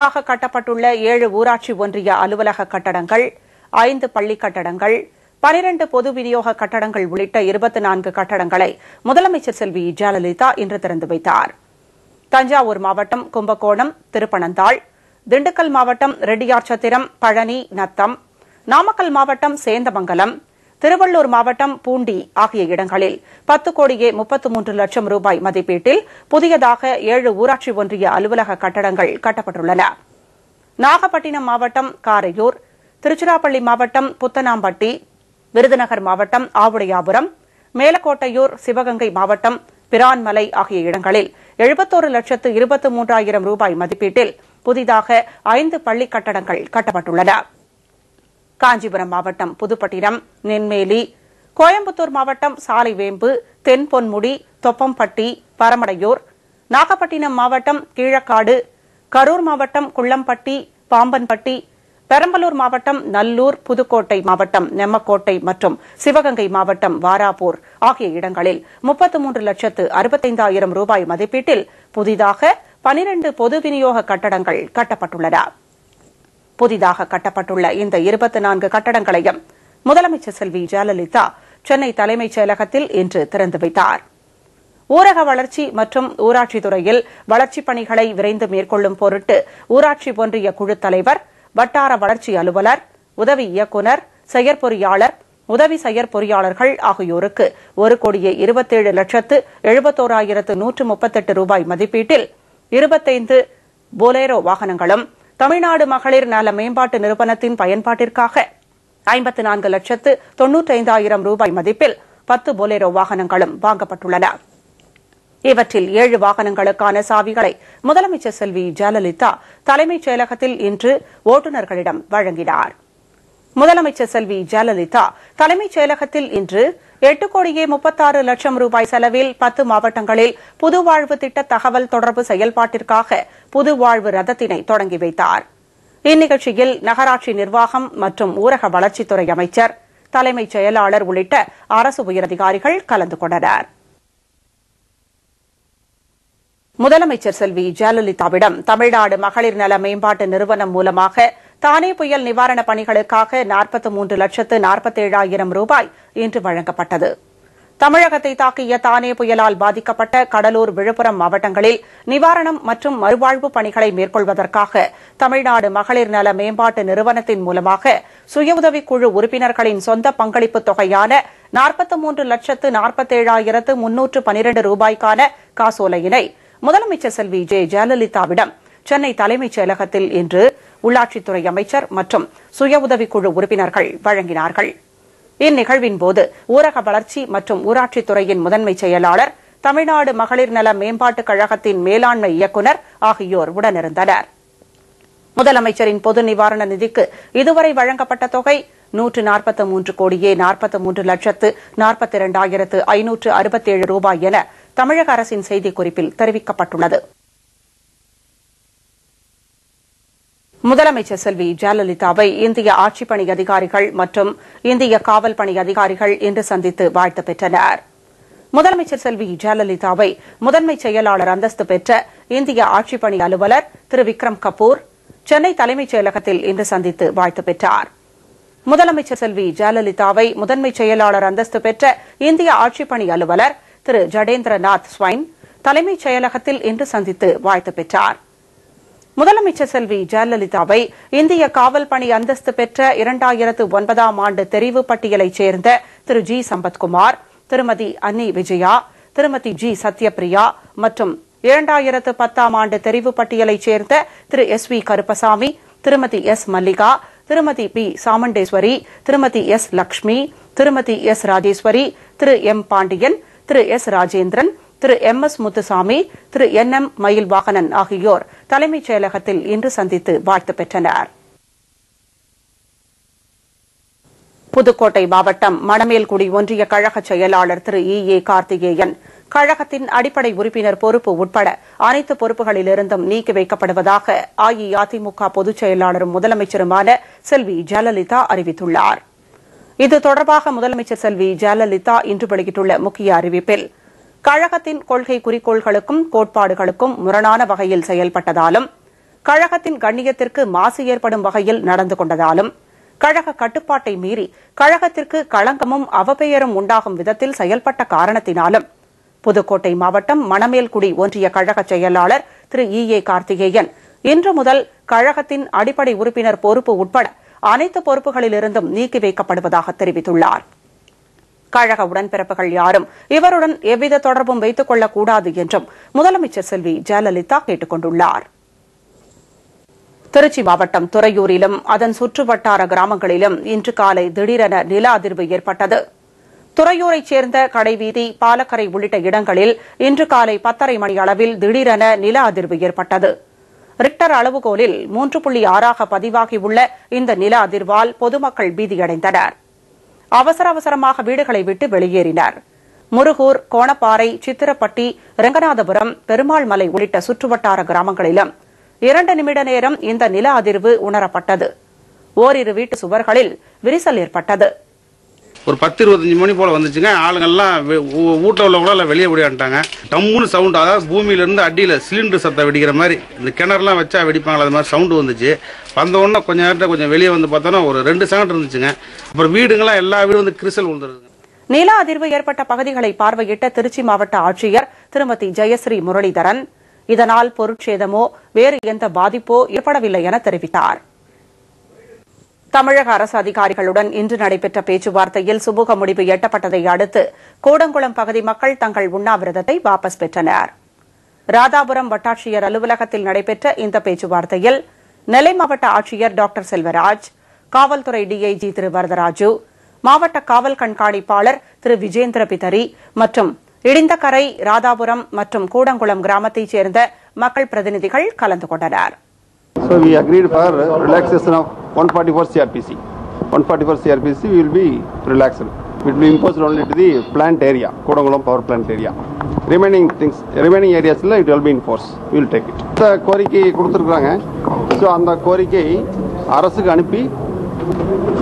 கட்டப்பட்டுள்ள 7 ஊராட்சி ஒன்றிய அலுவலக கட்டடங்கள், 5 பள்ளி கட்டடங்கள், 12 பொது விநியோக கட்டடங்கள் உள்ளிட்ட 24 கட்டடங்களை முதலமைச்சர் செல்வி ஜெயலலிதா இன்று திறந்து வைத்தார். தஞ்சாவூர் மாவட்டம் கும்பகோணம், திருப்பனந்தாள், திண்டுக்கல் மாவட்டம் ரெட்டியார்சத்திரம், பழனி, நத்தம், நாமக்கல் மாவட்டம் சேந்தமங்கலம், திருவள்ளூர் மாவட்டம் பூண்டி ஆகிய இடங்களில் 10 கோடியே 33 லட்சம் ரூபாய் மதிப்பீட்டில் புதியதாக 7 ஊராட்சி ஒன்றிய அலுவலக கட்டடங்கள் கட்டப்பட்டுள்ளன. நாகப்பட்டினம் மாவட்டம் காரையூர், திருச்சிராப்பள்ளி மாவட்டம் புத்தனாம்பட்டி, விருதுநகர் மாவட்டம் ஆவுடையாபுரம், மேலக்கோட்டையூர், சிவகங்கை மாவட்டம் பிரான்மலை ஆகிய இடங்களில் 71,23,000 ரூபாய் மதிப்பீட்டில் புதிதாக 5 பள்ளி கட்டடங்கள் கட்டப்பட்டுள்ளன. காஞ்சிபுரம் மாவட்டம் புதுப்பட்டினம், நென்மேலி, கோயம்புத்தூர் மாவட்டம் சாலைவேம்பு, தென்பொன்முடி, தொப்பம்பட்டி, பரமடையூர், நாகப்பட்டினம் மாவட்டம் கீழக்காடு, கரூர் மாவட்டம் குள்ளம்பட்டி, பாம்பன்பட்டி, பெரம்பலூர் மாவட்டம் நல்லூர், புதுக்கோட்டை மாவட்டம் நெம்மக்கோட்டை மற்றும் சிவகங்கை மாவட்டம் வாராப்பூர் ஆகிய இடங்களில் 33,65,000 ரூபாய் மதிப்பீட்டில் புதிதாக 12 பொது விநியோக கட்டடங்கள் கட்டப்பட்டுள்ளன. புதிதாக கட்டப்பட்டுள்ள இந்த 24 கட்டடங்களையும் முதலமைச்சர் செல்வி ஜெயலலிதா சென்னை தலைமைச் செயலகத்தில் இன்று திறந்து வைத்தார். ஊரக வளர்ச்சி மற்றும் ஊராட்சித் துறையில் வளர்ச்சிப் பணிகளை விரைந்து மேற்கொள்ளும் பொருட்டு ஊராட்சி ஒன்றிய குழுத் தலைவர், வட்டார வளர்ச்சி அலுவலர், உதவி இயக்குநர், செயற்பொறியாளர், உதவி செயற்பொறியாளர்கள் ஆகியோருக்கு 1,27,71,138 ரூபாய் மதிப்பீட்டில் 25 போலேரோ வாகனங்களும், தமிழ்நாடு மகளிர் நல மேம்பாட்டு நிறுவனத்தின் பயன்பாட்டிற்காக 54,95,000 ரூபாய் மதிப்பில் 10 போலேரோ வாகனங்களும் வாங்கப்பட்டுள்ளன. இவற்றில் 7 வாகனங்களுக்கான சாவிகளை முதலமைச்சர் செல்வி ஜெயலலிதா தலைமைச் செயலகத்தில் இன்று ஓட்டுநர்களிடம் வழங்கினார். முதலமைச்சர் செல்வி ஜெயலலிதா தலைமைச் செயலகத்தில் இன்று 8 கோடியே 36 லட்சம் ரூபாய் செலவில் 10 மாவட்டங்களில் புதுவாழ்வு திட்ட தகவல் தொடர்பு செயல்பாட்டிற்காக புதுவாழ்வு ரதத்தினை தொடங்கி வைத்தார். இந்நிகழ்ச்சியில் நகராட்சி நிர்வாகம் மற்றும் ஊரக வளர்ச்சித்துறை அமைச்சர், தலைமைச் செயலாளர் உள்ளிட்ட அரசு உயரதிகாரிகள் கலந்து கொண்டனர். முதலமைச்சர் செல்வி ஜெயலலிதாவிடம் தமிழ்நாடு மகளிர் நல மேம்பாட்டு நிறுவனம் மூலமாக தானே புயல் நிவாரணப் பணிகளுக்காக 43,47,000 ரூபாய் இன்று வழங்கப்பட்டது. தமிழகத்தை தாக்கிய தானே புயலால் பாதிக்கப்பட்ட கடலூர், விழுப்புரம் மாவட்டங்களில் நிவாரணம் மற்றும் மறுவாழ்வு பணிகளை மேற்கொள்வதற்காக தமிழ்நாடு மகளிர் நல மேம்பாட்டு நிறுவனத்தின் மூலமாக சுய உதவிக் குழு உறுப்பினர்களின் சொந்த பங்களிப்பு தொகையான 43,47,312 ரூபாய்க்கான காசோலையினை முதலமைச்சர் செல்வி ஜெயலலிதாவிடம் சென்னை தலைமைச் செயலகத்தில் இன்று உள்ளாட்சித்துறை அமைச்சர் மற்றும் சுய உதவிக்குழு உறுப்பினர்கள் வழங்கினார்கள். இந்நிகழ்வின்போது ஊரக வளர்ச்சி மற்றும் ஊராட்சித்துறையின் முதன்மை செயலாளர், தமிழ்நாடு மகளிர் நல மேம்பாட்டுக் கழகத்தின் மேலாண்மை இயக்குநர் ஆகியோர் உடனிருந்தனர். முதலமைச்சரின் பொது நிவாரண நிதிக்கு இதுவரை வழங்கப்பட்ட தொகை 143 கோடியே 43,42,567 ரூபாய் என தமிழக அரசின் செய்திக்குறிப்பில் தெரிவிக்கப்பட்டுள்ளது. முதலமைச்சர் செல்வி ஜெயலலிதாவை இந்திய ஆட்சிப்பணி அதிகாரிகள் மற்றும் இந்திய காவல் பணி அதிகாரிகள் இன்று சந்தித்து வாழ்த்து பெற்றனர். முதலமைச்சர் செல்வி ஜெயலலிதாவை முதன்மை செயலாளர் அந்தஸ்து பெற்ற இந்திய ஆட்சிப்பணி அலுவலர் திரு விக்ரம் கபூர் சென்னை தலைமைச் செயலகத்தில் இன்று சந்தித்து வாழ்த்து பெற்றார். முதலமைச்சர் செல்வி ஜெயலலிதாவை முதன்மை செயலாளர் அந்தஸ்து பெற்ற இந்திய ஆட்சிப்பணி அலுவலர் திரு ஜடேந்திரநாத் ஸ்வைன் தலைமைச் செயலகத்தில் இன்று சந்தித்து வாழ்த்து பெற்றார். முதலமைச்சர் செல்வி ஜெயலலிதாவை இந்திய காவல் பணி அந்தஸ்து பெற்ற 2009ஆம் ஆண்டு தெரிவு பட்டியலைச் சேர்ந்த திரு ஜி சம்பத்குமார், திருமதி அன்னி விஜயா, திருமதி ஜி சத்யபிரியா மற்றும் 2010ஆம் ஆண்டு தெரிவு பட்டியலைச் சேர்ந்த திரு எஸ் வி கருப்பசாமி, திருமதி எஸ் மல்லிகா, திருமதி பி சாமுண்டேஸ்வரி, திருமதி எஸ் லட்சுமி, திருமதி எஸ் ராஜேஸ்வரி, திரு எம் பாண்டியன், திரு எஸ் ராஜேந்திரன், திரு எம் எஸ் முத்துசாமி, திரு என் எம் மயில்வாகனன் ஆகியோர் தலைமைச் செயலகத்தில் இன்று சந்தித்து வாழ்த்து பெற்றனர். புதுக்கோட்டை மாவட்டம் மணமேல்குடி ஒன்றிய கழக செயலாளர் திரு ஏ கார்த்திகேயன் கழகத்தின் அடிப்படை உறுப்பினர் பொறுப்பு உட்பட அனைத்து பொறுப்புகளிலிருந்தும் நீக்கி வைக்கப்படுவதாக அஇஅதிமுக பொதுச் செயலாளரும் முதலமைச்சருமான செல்வி ஜெயலலிதா அறிவித்துள்ளார். இது தொடர்பாக முதலமைச்சர் செல்வி ஜெயலலிதா இன்று வெளியிட்டுள்ள முக்கிய அறிவிப்பில், கழகத்தின் கொள்கை குறிக்கோள்களுக்கும் கோட்பாடுகளுக்கும் முரணான வகையில் செயல்பட்டதாலும் கழகத்தின் கண்ணியத்திற்கு மாசு ஏற்படும் வகையில் நடந்து கொண்டதாலும் கழக கட்டுப்பாட்டை மீறி கழகத்திற்கு களங்கமும் அவப்பெயரும் உண்டாகும் விதத்தில் செயல்பட்ட காரணத்தினாலும் புதுக்கோட்டை மாவட்டம் மணமேல்குடி ஒன்றிய கழக செயலாளர் திரு EA கார்த்திகேயன் இன்று முதல் கழகத்தின் அடிப்படை உறுப்பினர் பொறுப்பு உட்பட அனைத்து பொறுப்புகளிலிருந்தும் நீக்கி வைக்கப்படுவதாக தெரிவித்துள்ளார். கழக உடன்பிறப்புகள் யாரும் இவருடன் எவ்வித தொடர்பும் வைத்துக் கொள்ளக்கூடாது என்றும் முதலமைச்சர் செல்வி ஜெயலலிதா கேட்டுக் கொண்டுள்ளார். திருச்சி மாவட்டம் துறையூரிலும் அதன் சுற்றுவட்டார கிராமங்களிலும் இன்று காலை திடீரென நில அதிர்வு ஏற்பட்டது. துறையூரைச் சேர்ந்த கடைவீதி, பாலக்கரை உள்ளிட்ட இடங்களில் இன்று காலை 10:30 மணி அளவில் திடீரென நில அதிர்வு ஏற்பட்டது. ரிக்டர் அளவுகோலில் 3.6 பதிவாகியுள்ள இந்த நில அதிர்வால் பொதுமக்கள் பீதியடைந்தனர். அவசரமாக வீடுகளை விட்டு வெளியேறினர். முருகூர், கோணப்பாறை, சித்திரப்பட்டி, ரெங்கநாதபுரம், பெருமாள் மலை உள்ளிட்ட சுற்றுவட்டார கிராமங்களிலும் 2 நிமிட நேரம் இந்த நில அதிர்வு உணரப்பட்டது. ஓரிரு வீட்டு சுவர்களில் விரிசல் ஏற்பட்டது. ஒரு 10-25 மணி போல வந்துச்சுங்க. ஆளுங்கள்லாம் வீட்டில் உள்ளவங்கள வெளியே ஓடியாண்டாங்க. டம்முன்னு சவுண்டு, அதாவது பூமியிலிருந்து அடியில் சிலிண்டர் சத்தம் வெடிக்கிற மாதிரி, இந்த கிணறுலாம் வச்சா வெடிப்பாங்களா, அது மாதிரி சவுண்டு வந்துச்சு. வந்த உடனே கொஞ்சம் நேரத்தில் கொஞ்சம் வெளியே வந்து பார்த்தோன்னா ஒரு 2 செகண்ட் இருந்துச்சுங்க. அப்புறம் வீடுங்களாம் எல்லா வீடும் வந்து கிரிசல் விழுந்துருது. நில அதிர்வு ஏற்பட்ட பகுதிகளை பார்வையிட்ட திருச்சி மாவட்ட ஆட்சியர் திருமதி ஜெயஸ்ரீ முரளிதரன் இதனால் பொருட்சேதமோ வேறு எந்த பாதிப்போ ஏற்படவில்லை என தெரிவித்தார். தமிழக அரசு அதிகாரிகளுடன் இன்று நடைபெற்ற பேச்சுவார்த்தையில் சுமூக முடிவு எட்டப்பட்டதை அடுத்து கூடங்குளம் பகுதி மக்கள் தங்கள் உண்ணாவிரதத்தை வாபஸ் பெற்றனர். ராதாபுரம் வட்டாட்சியர் அலுவலகத்தில் நடைபெற்ற இந்த பேச்சுவார்த்தையில் நெல்லை மாவட்ட ஆட்சியர் டாக்டர் செல்வராஜ், காவல்துறை DIG திரு வரதராஜு, மாவட்ட காவல் கண்காணிப்பாளர் திரு விஜேந்திர பிதரி மற்றும் இடிந்தகரை, ராதாபுரம் மற்றும் கூடங்குளம் கிராமத்தைச் சேர்ந்த மக்கள் பிரதிநிதிகள் கலந்து கொண்டனர். So we agreed for relaxation of 144 CRPC. 144 CRPC will be relaxed. It will be imposed only to the plant area, Kodangulam power plant area. Remaining areas it will be enforced. We will take it. The கோரிக்கை கொடுத்திருக்காங்க. So அந்த கோரிக்கை அரசுக்கு அனுப்பி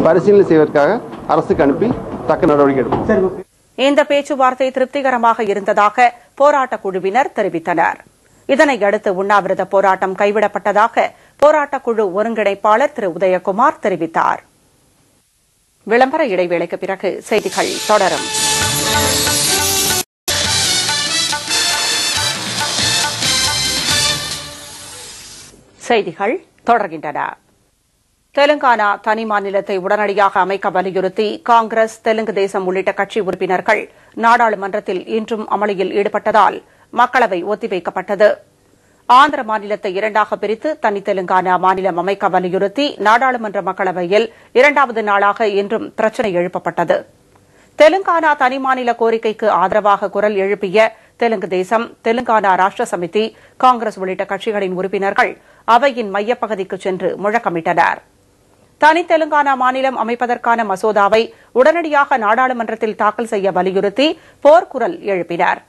பரிசீலனை செய்வதற்காக அரசுக்கு அனுப்பி தக்க நடவடிக்கை எடுப்போம். இந்த பேச்சுவார்த்தை திருப்திகரமாக இருந்ததாக போராட்ட குழுவினர் தெரிவித்தனர். இதனையடுத்து உண்ணாவிரத போராட்டம் கைவிடப்பட்டதாக போராட்டக் குழு ஒருங்கிணைப்பாளர் திரு உதயகுமார் தெரிவித்தார். விளம்பர இடைவேளைக்கு பிறகு செய்திகள் தொடரும். செய்திகள் தொடர்கின்றன. தெலுங்கானா தனி மாநிலத்தை உடனடியாக அமைக்க வலியுறுத்தி காங்கிரஸ், தெலுங்கு தேசம் உள்ளிட்ட கட்சி உறுப்பினர்கள் நாடாளுமன்றத்தில் இன்றும் அமளியில் ஈடுபட்டதால் மக்களவை ஒத்திவைக்கப்பட்டது. ஆந்திர மாநிலத்தை இரண்டாக பிரித்து தனி தெலுங்கானா மாநிலம் அமைக்க வலியுறுத்தி நாடாளுமன்ற மக்களவையில் 2வது நாளாக இன்றும் பிரச்சினை எழுப்பப்பட்டது. தெலுங்கானா தனி மாநில கோரிக்கைக்கு ஆதரவாக குரல் எழுப்பிய தெலுங்கு தேசம், தெலுங்கானா ராஷ்டிர சமிதி, காங்கிரஸ் உள்ளிட்ட கட்சிகளின் உறுப்பினர்கள் அவையின் மையப்பகுதிக்கு சென்று முழக்கமிட்டனர். தனி தெலுங்கானா மாநிலம் அமைப்பதற்கான மசோதாவை உடனடியாக நாடாளுமன்றத்தில் தாக்கல் செய்ய வலியுறுத்தி போர்க்குரல் எழுப்பினர்.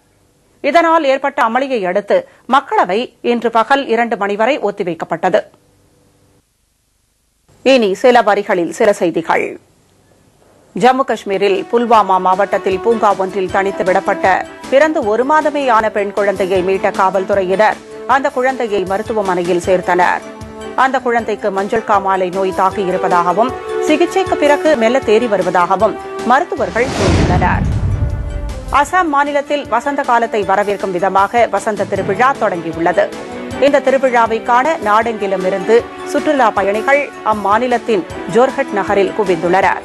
இதனால் ஏற்பட்ட அமளியை அடுத்து மக்களவை இன்று பகல் 2 மணி வரை ஒத்திவைக்கப்பட்டது. இனி சில வரிகளில் சில செய்திகள். ஜம்மு காஷ்மீரில் புல்வாமா மாவட்டத்தில் பூங்கா ஒன்றில் தனித்து விடப்பட்ட பிறந்து 1 மாதமே ஆன பெண் குழந்தையை மீட்ட காவல்துறையினர் அந்த குழந்தையை மருத்துவமனையில் சேர்த்தனர். அந்த குழந்தைக்கு மஞ்சள் காமாலை நோய் தாக்கியிருப்பதாகவும் சிகிச்சைக்கு பிறகு மெல்ல தேறி வருவதாகவும் மருத்துவர்கள் கூறியுள்ளனர். அசாம் மாநிலத்தில் வசந்த காலத்தை வரவேற்கும் விதமாக வசந்த திருவிழா தொடங்கியுள்ளது. இந்த திருவிழாவை காண நாடெங்கிலும் இருந்து சுற்றுலா பயணிகள் அம்மாநிலத்தின் ஜோர்ஹட் நகரில் குவிந்துள்ளனர்.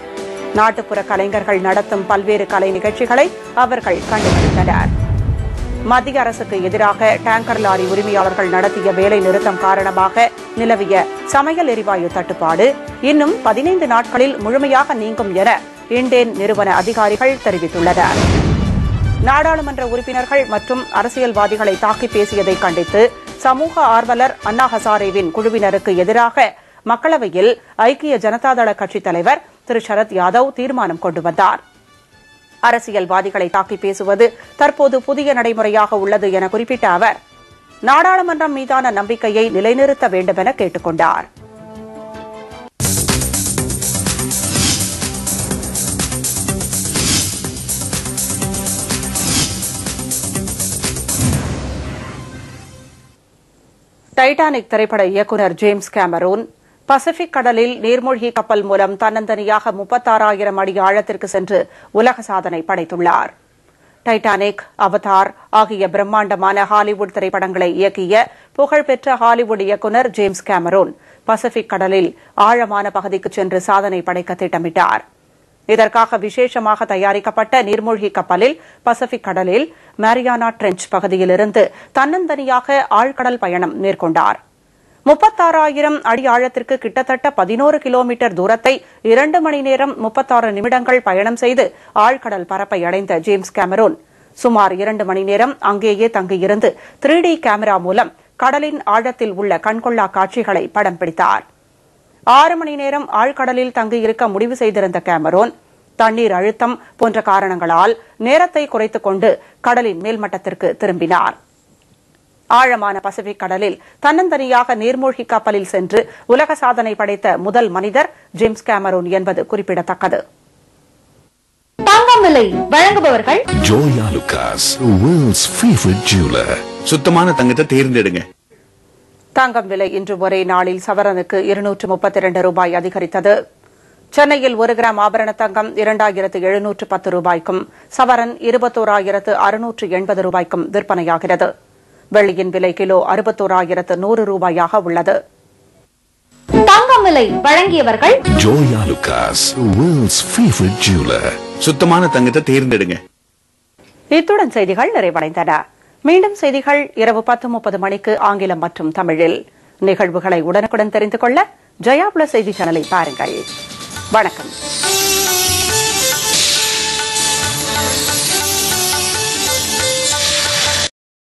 நாட்டுப்புற கலைஞர்கள் நடத்தும் பல்வேறு கலை நிகழ்ச்சிகளை அவர்கள் கண்டுகளித்தனர். மத்திய அரசுக்கு எதிராக டேங்கர் லாரி உரிமையாளர்கள் நடத்திய வேலை நிறுத்தம் காரணமாக நிலவிய சமையல் எரிவாயு தட்டுப்பாடு இன்னும் 15 நாட்களில் முழுமையாக நீங்கும் என இண்டேன் நிறுவன அதிகாரிகள் தெரிவித்துள்ளனர். நாடாளுமன்ற உறுப்பினர்கள் மற்றும் அரசியல்வாதிகளை தாக்கி பேசியதை கண்டித்து சமூக ஆர்வலர் அண்ணா ஹசாரேவின் குழுவினருக்கு எதிராக மக்களவையில் ஐக்கிய ஜனதாதள கட்சித் தலைவர் திரு சரத் யாதவ் தீர்மானம் கொண்டு வந்தார். அரசியல்வாதிகளை தாக்கி பேசுவது தற்போது புதிய நடைமுறையாக உள்ளது என குறிப்பிட்ட அவர் நாடாளுமன்றம் மீதான நம்பிக்கையை நிலைநிறுத்த வேண்டும் என கேட்டுக் கொண்டார். டைட்டானிக் திரைப்பட இயக்குநர் ஜேம்ஸ் கேமரூன் பசிபிக் கடலில் நீர்மூழ்கி கப்பல் மூலம் தன்னந்தனியாக 36,000 அடி ஆழத்திற்கு சென்று உலக சாதனை படைத்துள்ளார். டைட்டானிக், அவதார் ஆகிய பிரம்மாண்டமான ஹாலிவுட் திரைப்படங்களை இயக்கிய புகழ்பெற்ற ஹாலிவுட் இயக்குநர் ஜேம்ஸ் கேமரூன் பசிபிக் கடலில் ஆழமான பகுதிக்கு சென்று சாதனை படைக்க திட்டமிட்டார். இதற்காக விசேஷமாக தயாரிக்கப்பட்ட நீர்மூழ்கி கப்பலில் பசிபிக் கடலில் மாரியானா ட்ரெஞ்ச் பகுதியிலிருந்து தன்னந்தனியாக ஆழ்கடல் பயணம் மேற்கொண்டார். 36,000 அடி ஆழத்திற்கு கிட்டத்தட்ட 11 கிலோமீட்டர் தூரத்தை 2 மணி நேரம் 36 நிமிடங்கள் பயணம் செய்து ஆழ்கடல் பரப்பை அடைந்த ஜேம்ஸ் கேமரூன் சுமார் 2 மணி நேரம் அங்கேயே தங்கியிருந்து 3D கேமரா மூலம் கடலின் ஆழத்தில் உள்ள கண்கொள்ளா காட்சிகளை படம் பிடித்தார். 6 மணி நேரம் ஆழ்கடலில் தங்கியிருக்க முடிவு செய்திருந்த கேமரூன் தண்ணீர் அழுத்தம் போன்ற காரணங்களால் நேரத்தை குறைத்துக் கொண்டு கடலின் மேல்மட்டத்திற்கு திரும்பினார். ஆழமான பசிபிக் கடலில் தன்னந்தனியாக நீர்மூழ்கி கப்பலில் சென்று உலக சாதனை படைத்த முதல் மனிதர் ஜேம்ஸ் கேமரூன் என்பது குறிப்பிடத்தக்கது. தங்கம் விலை வழங்குபவர்கள் ஜோயா லுகாஸ், world's favorite jeweler. சுத்தமான தங்கத்தை தேர்ந்தெடுங்க. தங்கம் விலை இன்று ஒரே நாளில் சவரனுக்கு 232 ரூபாய் அதிகரித்தது. சென்னையில் 1 கிராம் ஆபரண தங்கம் 2,710 ரூபாய்க்கும் சவரன் 21,680 ரூபாய்க்கும் விற்பனையாகிறது. வெள்ளியின் விலை கிலோ 61,100 ரூபாயாக உள்ளது. தங்கம் விலை வழங்கியவர்கள் ஜோயா லுகாஸ், world's favorite jeweler. சுத்தமான தங்கத்தை தேர்ந்தெடுங்க. இத்துடன் செய்திகள் நிறைவடைந்தன. மீண்டும் செய்திகள் இரவு 10:30 மணிக்கு ஆங்கிலம் மற்றும் தமிழில். நிகழ்வுகளை உடனுக்குடன் தெரிந்து கொள்ள ஜெயா பிளஸ் செய்தி சேனலை பாருங்கள். வணக்கம்.